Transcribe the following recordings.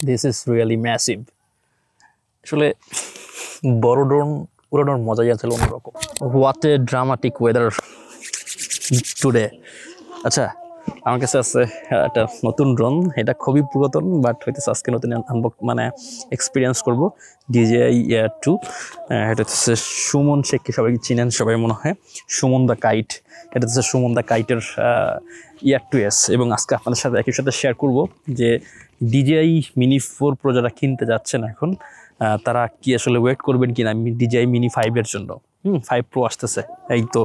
This is really massive. আসলে বড় drone উড়ানোর মজাই আছে অন্যরকম। What a dramatic weather today. আচ্ছা, আমার কাছে আছে একটা নতুন ড্রোন, এটা খুবই পুরাতন বাট হইতেছে আজকে নতুন মানে এক্সপিরিয়েন্স করব। DJI Air 2, এটা হচ্ছে সুমন শেখকে সবাই চিনেন, সবাই মনে হয় সুমন দ্য কাইট। এটা হচ্ছে সুমন দ্য কাইটের Air 2s, এবং আজকে আপনাদের সাথে একই সাথে শেয়ার করব যে DJI Mini 4 Pro যারা কিনতে যাচ্ছেন এখন, তারা কি আসলে ওয়েট করবেন কিনা DJI Mini 5 এর জন্য। 5 Pro আসতেছে এই তো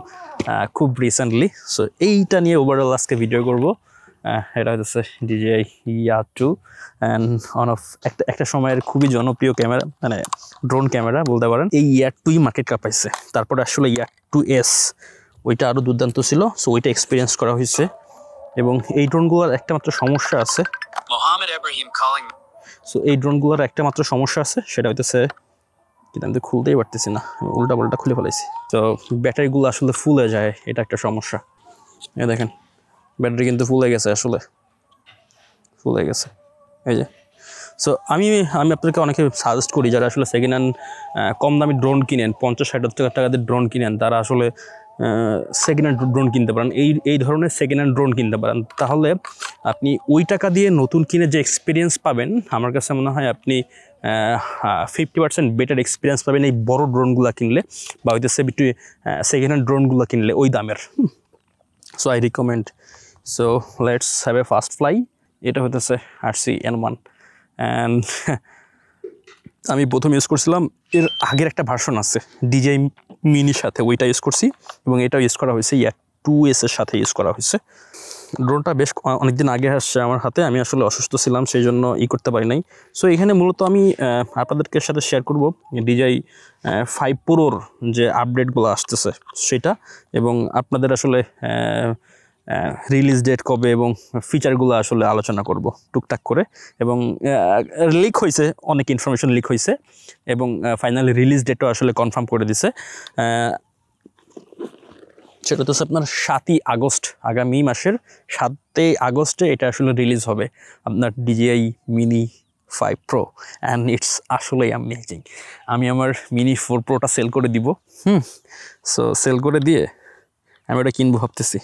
খুব রিসেন্টলি। সো এইটা নিয়ে ওভারঅল আজকে ভিডিও করব। এটা হচ্ছে DJI Air 2 and on of একটা সময়ের খুবই জনপ্রিয় ক্যামেরা, মানে ড্রোন ক্যামেরা বলতে পারেন। এই Air 2 মার্কেট কাঁপাইছে, তারপরে আসলে Air 2s ওইটা আরও দুর্দান্ত ছিল। সো ওইটা এক্সপিরিয়েন্স করা হয়েছে, এবং এই ড্রোনগুলোর একটা মাত্র সমস্যা আছে। সো এই ড্রোনগুলোর একটা মাত্র সমস্যা আছে, সেটা হইতেছে কিন্তু আমি তো খুলতেই পারতেছি না, উল্টা পাল্টা খুলে ফেলাইছি। তো ব্যাটারিগুলো আসলে ফুলে যায়, এটা একটা সমস্যা। এই দেখেন ব্যাটারি কিন্তু ফুলে গেছে, আসলে ফুলে গেছে এই যে। সো আমি আপনাকে অনেকে সাজেস্ট করি যারা আসলে সেকেন্ড হ্যান্ড কম দামি ড্রোন কিনেন, 50-60 টাকা দিয়ে ড্রোন কিনেন, তারা আসলে সেকেন্ড হ্যান্ড ড্রোন কিনতে পারেন, এই ধরনের সেকেন্ড হ্যান্ড ড্রোন কিনতে পারেন। তাহলে আপনি ওই টাকা দিয়ে নতুন কিনে যে এক্সপিরিয়েন্স পাবেন, আমার কাছে মনে হয় আপনি 50% বেটার এক্সপিরিয়েন্স পাবেন এই বড় ড্রোনগুলো কিনলে, বা হইতেছে একটু সেকেন্ড হ্যান্ড ড্রোনগুলো কিনলে ওই দামের। So I recommend. So let's have a first fly. এটা হইতেছে RC-N1 অ্যান্ড আমি প্রথম ইউজ করছিলাম, এর আগের একটা ভার্সন আছে DJI মিনির সাথে, ওইটা ইউজ করছি, এবং এটাও ইউজ করা হয়েছে Air 2s এর সাথে ইউজ করা হয়েছে। ড্রোনটা বেশ অনেকদিন আগে আসছে আমার হাতে, আমি আসলে অসুস্থ ছিলাম সেই জন্য করতে পারি নাই। সো এখানে মূলত আমি আপনাদেরকে সাথে শেয়ার করব DJI 5 Proর যে আপডেটগুলো আসতেছে সেটা, এবং আপনাদের আসলে রিলিজ ডেট কবে এবং ফিচারগুলো আসলে আলোচনা করব টুকটাক করে। এবং লিক হয়েছে, অনেক ইনফরমেশন লিক হয়েছে, এবং ফাইনালি রিলিজ ডেটও আসলে কনফার্ম করে দিছে। সেটা হচ্ছে আপনার 7ই আগস্ট, আগামী মাসের 7ই আগস্টে এটা আসলে রিলিজ হবে আপনার DJI Mini 5 Pro, and it's আসলেই অ্যামেজিং। আমি আমার Mini 4 Proটা সেল করে দিব। সো সেল করে দিয়ে আমি ওটা কিনবো ভাবতেছি।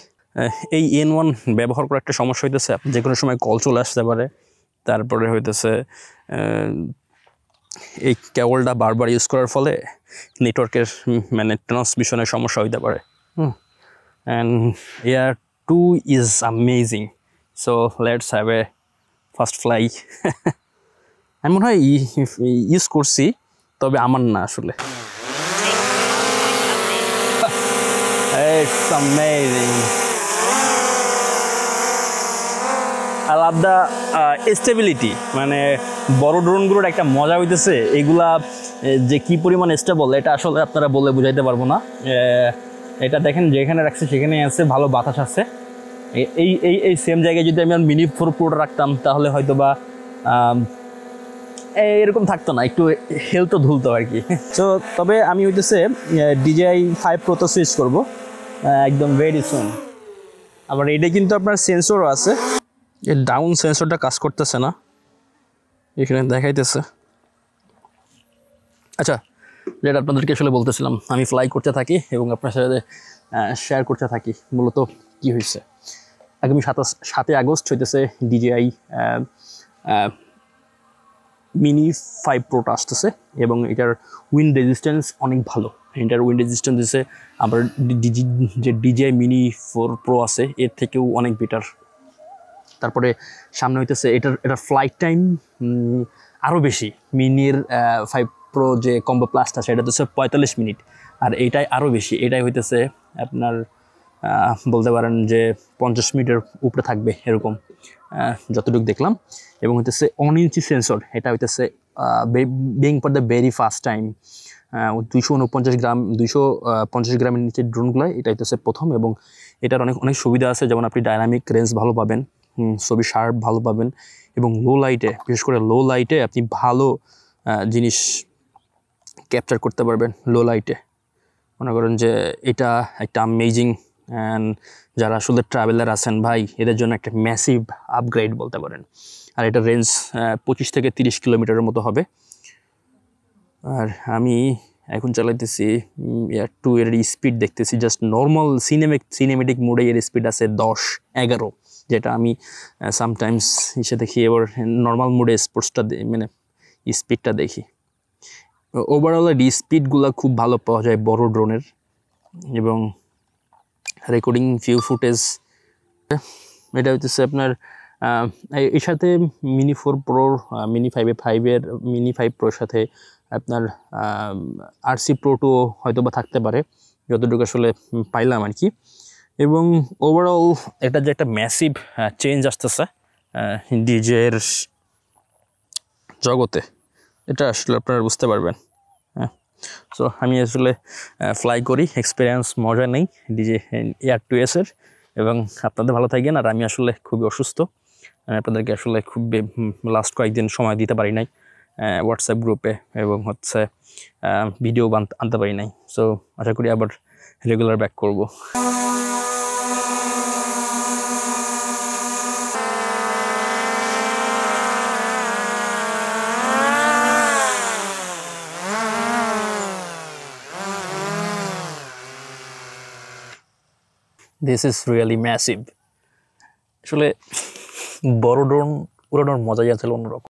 এই N1 ব্যবহার করার একটা সমস্যা হইতেছে, আপনি যে কোনো সময় কল চলে আসতে পারে। তারপরে হইতেছে এই কেবলটা বারবার ইউজ করার ফলে নেটওয়ার্কের মানে ট্রান্সমিশনের সমস্যা হইতে পারে। And Air 2 is amazing. So let's have a first fly. আমি মনে হয় ইউজ করছি, তবে আমার না আসলে। It's amazing. I love the stability. মানে বড় ড্রোনগুলোর একটা মজা হইতেছে, এগুলা যে কি পরিমাণ স্টেবল এটা আসলে আপনারা বলে বুঝাইতে পারবো না। এটা দেখেন যেখানে রাখছে সেখানেই আছে, ভালো বাতাস আছে। এই সেম জায়গায় যদি আমি Mini 4 Pro রাখতাম তাহলে হয়তো বা এরকম থাকতো না, একটু হেলতো ধুলতো আর কি। সো তবে আমি হইতেছে DJI 5 Pro তো সুইচ করবো একদম ভেরি সুন। আবার এটা কিন্তু আপনার সেন্সরও আছে, এর ডাউন সেন্সরটা কাজ করতেছে না, এখানে দেখাইতেছে। আচ্ছা, যেটা আপনাদেরকে আসলে বলতেছিলাম, আমি ফ্লাই করতে থাকি এবং আপনার সাথে শেয়ার করতে থাকি মূলত কি হয়েছে। আগামী 7ই আগস্ট হইতেছে DJI Mini 5 Proটা আসতেছে, এবং এটার উইন্ড রেজিস্ট্যান্স অনেক ভালো। এটার উইন্ড রেজিস্ট্যান্স দিচ্ছে আবার যে DJI Mini 4 Pro আছে এর থেকেও অনেক বেটার। তারপরে সামনে হইতেছে এটার ফ্লাইট টাইম আরও বেশি। মিনির 5 Pro যে কম্বো প্লাসটা সেটা হচ্ছে 45 মিনিট, আর এইটাই আরও বেশি, এটাই হইতেছে আপনার বলতে পারেন যে 50 মিনিটের উপরে থাকবে এরকম যতটুকু দেখলাম। এবং হইতেছে 1 ইঞ্চি সেন্সর, এটা হইতেছে being for the very first time 250 গ্রামের নিচে ড্রোনগুলো এটা হইতেছে প্রথম। এবং এটার অনেক সুবিধা আছে, যেমন আপনি ডাইনামিক রেঞ্জ ভালো পাবেন, ছবি শার্প ভালো পাবেন, এবং লো লাইটে, বিশেষ করে লো লাইটে আপনি ভালো জিনিস ক্যাপচার করতে পারবেন লো লাইটে। মনে করেন যে এটা একটা অ্যামেজিং অ্যান্ড যারা আসলে ট্রাভেলার আছেন ভাই, এদের জন্য একটা ম্যাসিভ আপগ্রেড বলতে পারেন। আর এটা রেঞ্জ 25 থেকে 30 কিলোমিটারের মতো হবে। আর আমি এখন চালাইতেছি এয়ার 2 এর স্পিড দেখতেছি, জাস্ট নর্মাল সিনেমেটিক মোডে এর স্পিড আছে 10-11, যেটা আমি সামটাইমস এসে দেখি এবার নর্মাল মোডে স্পোর্টসটা মানে স্পিডটা দেখি। ওভারঅল স্পিডগুলো খুব ভালো পাওয়া যায় বড় ড্রোনের, এবং রেকর্ডিং ফিউ ফুটেজ এটা হচ্ছে আপনার এর সাথে মিনি 4 প্রোর মিনি 5-এর মিনি 5 প্রোর সাথে আপনার RC Pro 2 হয়তো বা থাকতে পারে, যতটুকু আসলে পাইলাম আর কি। এবং ওভারঅল এটা যে একটা ম্যাসিভ চেঞ্জ আসতেছে ডিজের জগতে, এটা আসলে আপনারা বুঝতে পারবেন। হ্যাঁ, সো আমি আসলে ফ্লাই করি, এক্সপিরিয়েন্স মজা নেই ডিজে এয়ার 2S এর। এবং আপনাদের ভালো থাকেন। আর আমি আসলে খুবই অসুস্থ, আপনাদেরকে আসলে খুব লাস্ট কয়েকদিন সময় দিতে পারি নাই হোয়াটসঅ্যাপ গ্রুপে, এবং হচ্ছে ভিডিও আনতে পারি নাই। সো আশা করি আবার রেগুলার ব্যাক করব। This is really massive. আসলে বড় ড্রোন উড়ানোর মজাই আছে অন্যরকম।